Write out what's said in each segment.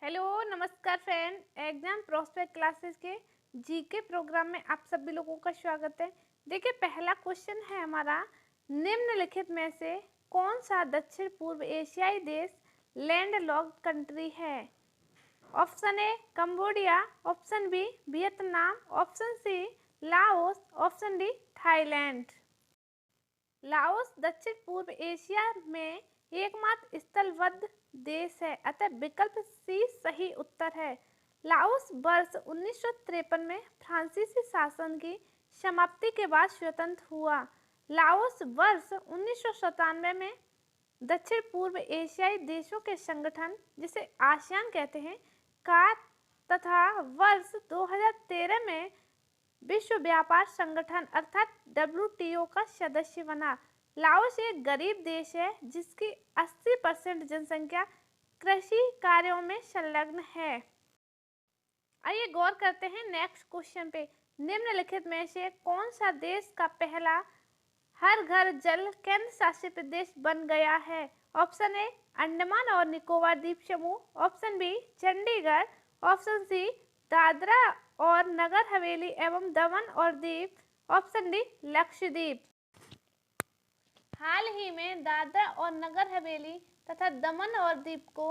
Hello नमस्कार friend. Exam prospect classes के GK programme में आप सभी लोगों का स्वागत है। देखिए, पहला क्वेश्चन है हमारा, निम्नलिखित में से कौन सा दक्षिण पूर्व एशियाई देश लैंडलॉक्ड कंट्री है? Option A Cambodia, option B Vietnam, option C Laos, option D Thailand. Laos दक्षिण पूर्व एशिया में एकमात्र स्थलबद्ध देश है, अतः विकल्प सी सही उत्तर है। लाओस वर्ष 1953 में फ्रांसीसी शासन की समाप्ति के बाद स्वतंत्र हुआ। लाओस वर्ष 1997 में दक्षिण पूर्व एशियाई देशों के संगठन, जिसे आसियान कहते हैं, का तथा वर्ष 2013 में विश्व व्यापार संगठन अर्थात WTO का सदस्य बना। लाओस एक गरीब देश है जिसकी 80% जनसंख्या कृषि कार्यों में संलग्न है। आइए गौर करते हैं नेक्स्ट क्वेश्चन पे। निम्नलिखित में से कौन सा देश का पहला हर घर जल केंद्र शासित प्रदेश बन गया है? ऑप्शन ए अंडमान और निकोबार द्वीप समूह, option B Chandigarh, option C Dadra और नगर हवेली एवं दमन और दीव, ऑप्शन डी लक्षद्वीप। हाल ही में दादरा और नगर हवेली तथा दमन और दीव को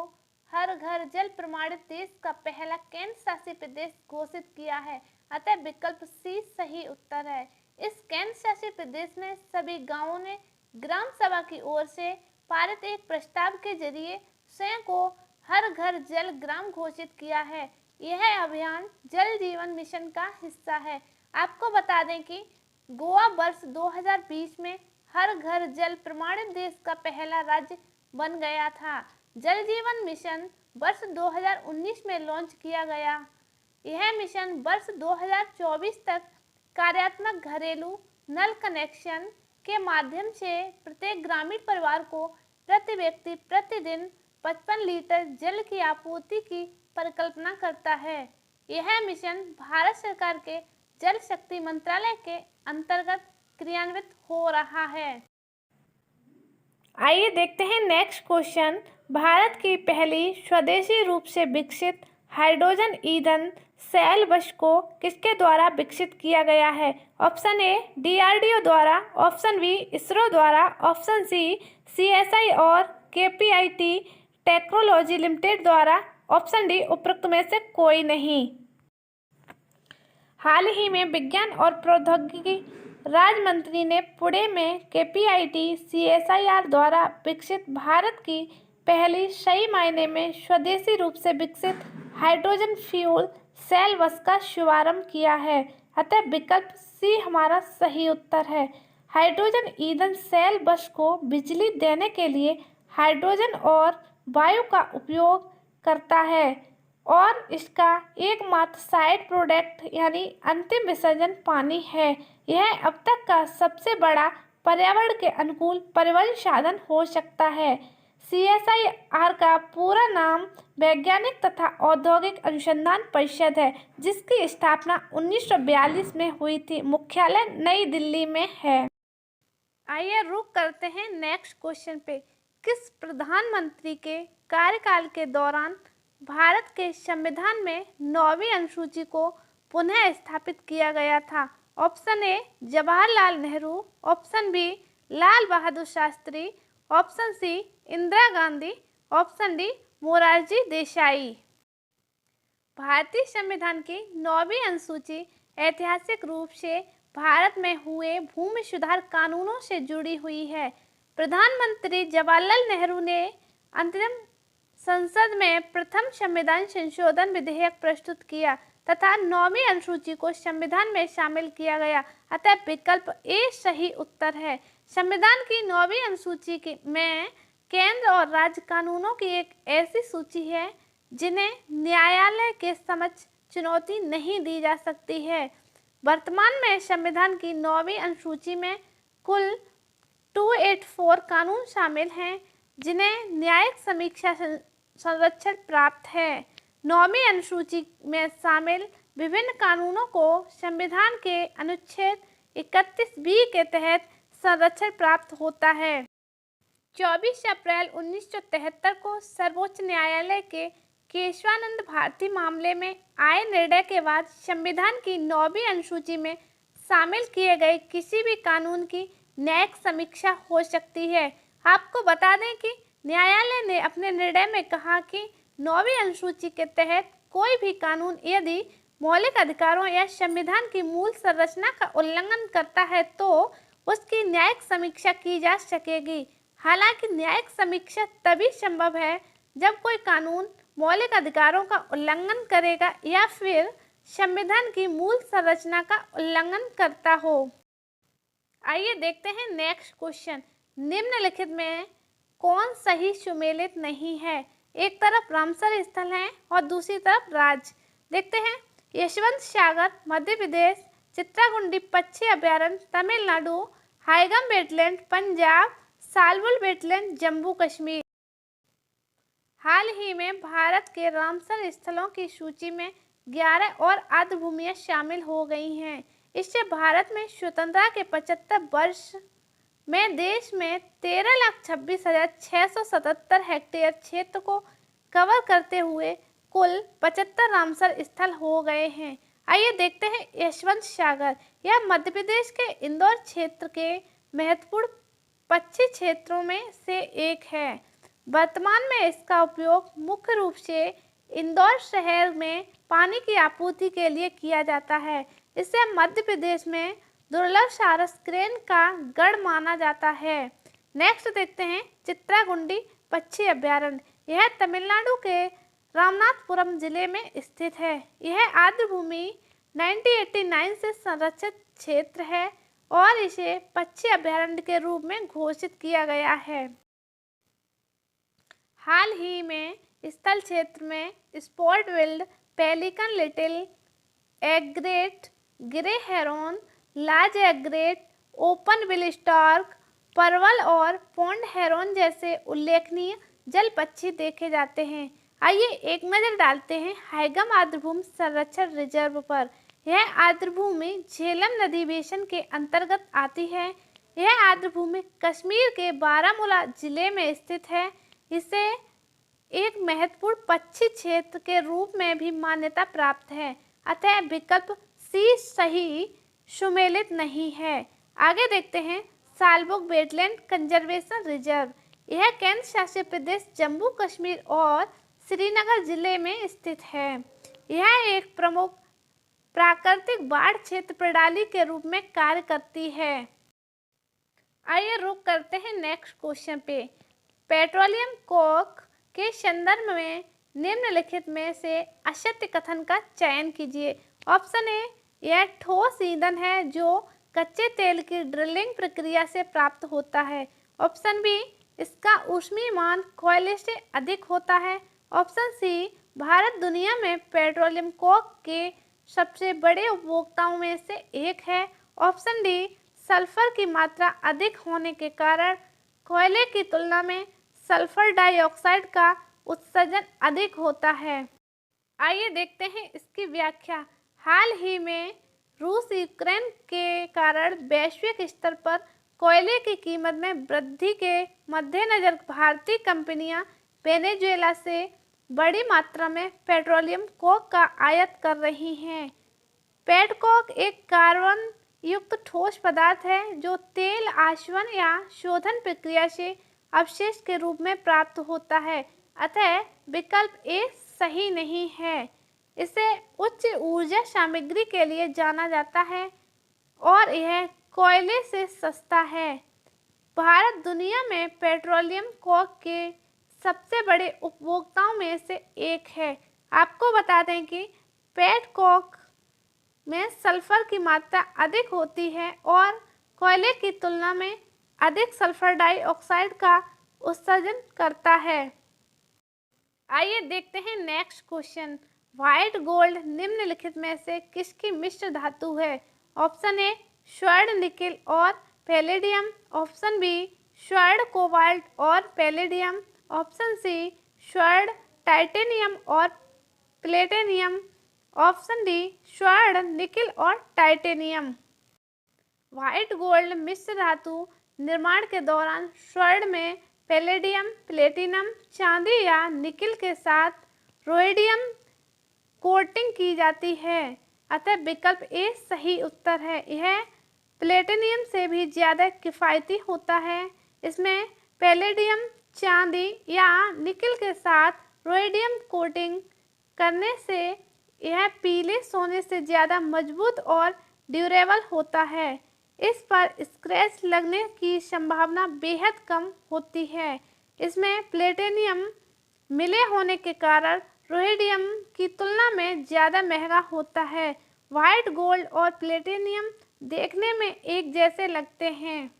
हर घर जल प्रमाणित देश का पहला केंद्र शासित प्रदेश घोषित किया है, अतः विकल्प सी सही उत्तर है। इस केंद्र शासित प्रदेश में सभी गांवों ने ग्राम सभा की ओर से पारित एक प्रस्ताव के जरिए स्वयं को हर घर जल ग्राम घोषित किया है। यह अभियान जल जीवन मिशन का हिस्सा है। आपको बता दें कि गोवा वर्ष 2020 में हर घर जल प्रमाणित देश का पहला राज्य बन गया था। जल जीवन मिशन वर्ष 2019 में लॉन्च किया गया। यह मिशन वर्ष 2024 तक कार्यात्मक घरेलू नल कनेक्शन के माध्यम से प्रत्येक ग्रामीण परिवार को प्रति व्यक्ति प्रतिदिन 55 लीटर जल की आपूर्ति की परिकल्पना करता है। यह मिशन भारत सरकार के जल शक्ति मंत्रालय के अंतर्गत क्रियान्वित हो रहा है। आइए देखते हैं नेक्स्ट क्वेश्चन। भारत की पहली स्वदेशी रूप से विकसित हाइड्रोजन ईंधन सेल बस को किसके द्वारा विकसित किया गया है? ऑप्शन ए DRDO द्वारा, ऑप्शन बी इसरो द्वारा, ऑप्शन सी CSI और KPIT टेक्नोलॉजी लिमिटेड द्वारा, ऑप्शन डी उपरोक्त में से कोई नहीं। हाल ही में विज्ञान और प्रौद्योगिकी राज्य मंत्री ने पुणे में KPIT CSIR द्वारा विकसित भारत की पहली सही मायने में स्वदेशी रूप से विकसित हाइड्रोजन फ्यूल सेल बस का शुभारंभ किया है, अतः विकल्प सी हमारा सही उत्तर है। हाइड्रोजन ईंधन सेल बस को बिजली देने के लिए हाइड्रोजन और वायु का उपयोग करता है और इसका एकमात्र साइड प्रोडक्ट यानी अंतिम विसर्जन पानी है। यह अब तक का सबसे बड़ा पर्यावरण के अनुकूल परिवहन साधन हो सकता है। CSIR का पूरा नाम वैज्ञानिक तथा औद्योगिक अनुसंधान परिषद है, जिसकी स्थापना 1942 में हुई थी। मुख्यालय नई दिल्ली में है। आइए रुक करते हैं नेक्स्ट क्वेश्चन पे। किस प्रधानमंत्री के कार्यकाल के दौरान भारत के संविधान में 9वीं अनुसूची को पुनः स्थापित किया गया था? Option A Jawaharlal Nehru, option B Lal Bahadur Shastri, option C Indira Gandhi, option D Morarji Desai. भारतीय संविधान की 9वीं अनुसूची ऐतिहासिक रूप से भारत में हुए भूमि सुधार कानूनों से जुड़ी हुई है। प्रधानमंत्री जवाहरलाल नेहरू ने अंतरिम संसद में प्रथम संविधान संशोधन विधेयक प्रस्तुत किया तथा 9वीं अनुसूची को संविधान में शामिल किया गया, अतः विकल्प ए सही उत्तर है। संविधान की 9वीं अनुसूची में केंद्र और राज्य कानूनों की एक ऐसी सूची है जिन्हें न्यायालय के समक्ष चुनौती नहीं दी जा सकती है। वर्तमान में संविधान की 9वीं अनुसूची में कुल 284 कानून शामिल हैं जिन्हें न्यायिक समीक्षा संरक्षण प्राप्त है। 9वीं अनुसूची में शामिल विभिन्न कानूनों को संविधान के अनुच्छेद 31B के तहत संरक्षण प्राप्त होता है। 24 अप्रैल 1973 को सर्वोच्च न्यायालय के केशवानंद भारती मामले में आए निर्णय के बाद संविधान की 9वीं अनुसूची में शामिल किए गए किसी भी कानून की न्यायिक समीक्षा हो सकती है। आपको बता दें कि न्यायालय ने अपने निर्णय में कहा कि 9वीं अनुसूची के तहत कोई भी कानून यदि मौलिक अधिकारों या संविधान की मूल संरचना का उल्लंघन करता है तो उसकी न्यायिक समीक्षा की जा सकेगी। हालांकि न्यायिक समीक्षा तभी संभव है जब कोई कानून मौलिक अधिकारों का उल्लंघन करेगा या फिर संविधान की मूल संरचना का उल्लंघन करता हो। आइए देखते हैं नेक्स्ट क्वेश्चन। निम्नलिखित में कौन सही सुमेलित नहीं है? एक तरफ रामसर स्थल है और दूसरी तरफ राज्य। देखते हैं, यशवंत सागर मध्य प्रदेश, चित्राकुंडी पक्षी अभयारण्य तमिलनाडु, हाइगम वेटलैंड पंजाब, सालबुल वेटलैंड जम्मू कश्मीर। हाल ही में भारत के रामसर स्थलों की सूची में 11 और आर्द्रभूमियां शामिल हो गई हैं। इससे भारत में स्वतंत्रता के 75 वर्ष में देश में 13,26,677 हेक्टेयर क्षेत्र को कवर करते हुए कुल 75 रामसर स्थल हो गए हैं। आइए देखते हैं यशवंत सागर। यह मध्य प्रदेश के इंदौर क्षेत्र के महत्वपूर्ण पक्षी क्षेत्रों में से एक है। वर्तमान में इसका उपयोग मुख्य रूप से इंदौर शहर में पानी की आपूर्ति के लिए किया जाता है। इसे मध्य प्रदेश में दुर्लभ सारस क्रेन का गढ़ माना जाता है। नेक्स्ट देखते हैं चित्राकुंडी पक्षी अभयारण्य। यह तमिलनाडु के रामनाथपुरम जिले में स्थित है। यह आर्द्रभूमि 1989 से संरक्षित क्षेत्र है और इसे पक्षी अभयारण्य के रूप में घोषित किया गया है। हाल ही में स्थल क्षेत्र में spot billed, pelican, little egret, grey heron, large egret, open bill stork, परवल और पॉन्ड हेरोन जैसे उल्लेखनीय जल पक्षी देखे जाते हैं। आइए एक नज़र डालते हैं हाइगम आर्द्रभूमि संरक्षण रिजर्व पर। यह आर्द्रभूमि झेलम नदी बेसिन के अंतर्गत आती है। यह आर्द्रभूमि कश्मीर के बारामूला जिले में स्थित है। इसे एक महत्वपूर्ण पक्षी क्षेत्र के रूप में भी मान्यता प्राप्त है, अतः विकल्प सी सही सुमेलित नहीं है। आगे देखते हैं सालबुक वेटलैंड कंजर्वेशन रिजर्व। यह केंद्र शासित प्रदेश जम्मू कश्मीर और श्रीनगर जिले में स्थित है। यह एक प्रमुख प्राकृतिक बाढ़ क्षेत्र प्रणाली के रूप में कार्य करती है। आइए रुक करते हैं नेक्स्ट क्वेश्चन पे। पेट्रोलियम कोक के संदर्भ में निम्नलिखित में से असत्य कथन का चयन कीजिए। ऑप्शन ए, यह ठोस ईंधन है जो कच्चे तेल की ड्रिलिंग प्रक्रिया से प्राप्त होता है। ऑप्शन बी, इसका ऊष्मीय मान कोयले से अधिक होता है। ऑप्शन सी, भारत दुनिया में पेट्रोलियम कोक के सबसे बड़े उपभोक्ताओं में से एक है। ऑप्शन डी, सल्फर की मात्रा अधिक होने के कारण कोयले की तुलना में सल्फर डाइऑक्साइड का उत्सर्जन अधिक होता है। आइए देखते हैं इसकी व्याख्या। हाल ही में रूस यूक्रेन के कारण वैश्विक स्तर पर कोयले की कीमत में वृद्धि के मद्देनजर भारतीय कंपनियां वेनेजुएला से बड़ी मात्रा में पेट्रोलियम कोक का आयात कर रही हैं। पेट कोक एक कार्बन युक्त ठोस पदार्थ है जो तेल आसवन या शोधन प्रक्रिया से अवशेष के रूप में प्राप्त होता है, अतः विकल्प ए सही नहीं है। इसे उच्च ऊर्जा सामग्री के लिए जाना जाता है और यह कोयले से सस्ता है। भारत दुनिया में पेट्रोलियम कोक के सबसे बड़े उपभोक्ताओं में से एक है। आपको बता दें कि पेट कोक में सल्फर की मात्रा अधिक होती है और कोयले की तुलना में अधिक सल्फर डाइऑक्साइड का उत्सर्जन करता है। आइए देखते हैं नेक्स्ट क्वेश्चन। व्हाइट गोल्ड निम्नलिखित में से किसकी मिश्र धातु है? ऑप्शन ए, स्वर्ण निकिल और पैलेडियम। ऑप्शन बी, स्वर्ण कोबाल्ट और पैलेडियम। ऑप्शन सी, स्वर्ण टाइटेनियम और प्लेटिनियम। ऑप्शन डी, स्वर्ण निकिल और टाइटेनियम। व्हाइट गोल्ड मिश्र धातु निर्माण के दौरान स्वर्ण में पैलेडियम, प्लेटिनम, चांदी या निकिल के साथ रोडियम कोटिंग की जाती है। अतः विकल्प ए सही उत्तर है। यह प्लेटिनियम से भी ज़्यादा किफ़ायती होता है। इसमें पैलेडियम, चांदी या निकल के साथ रोडियम कोटिंग करने से यह पीले सोने से ज़्यादा मजबूत और ड्यूरेबल होता है। इस पर स्क्रैच लगने की संभावना बेहद कम होती है। इसमें प्लेटिनियम मिले होने के कारण रोडियम की तुलना में ज़्यादा महंगा होता है। व्हाइट गोल्ड और प्लेटिनियम देखने में एक जैसे लगते हैं।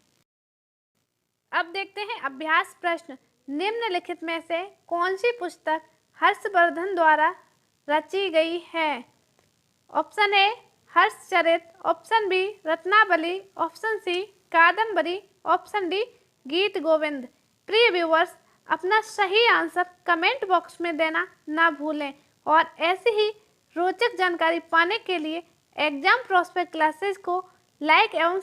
अब देखते हैं अभ्यास प्रश्न। निम्नलिखित में से कौन सी पुस्तक हर्षवर्धन द्वारा रची गई है? Option A Harshacharita, option B Ratnavali, option C Kadambari, option D Gita Govinda. प्रिय व्यूअर्स, अपना सही आंसर कमेंट बॉक्स में देना ना भूलें और ऐसी ही रोचक जानकारी पाने के लिए एग्जाम प्रॉस्पेक्ट क्लासेस को लाइक एवं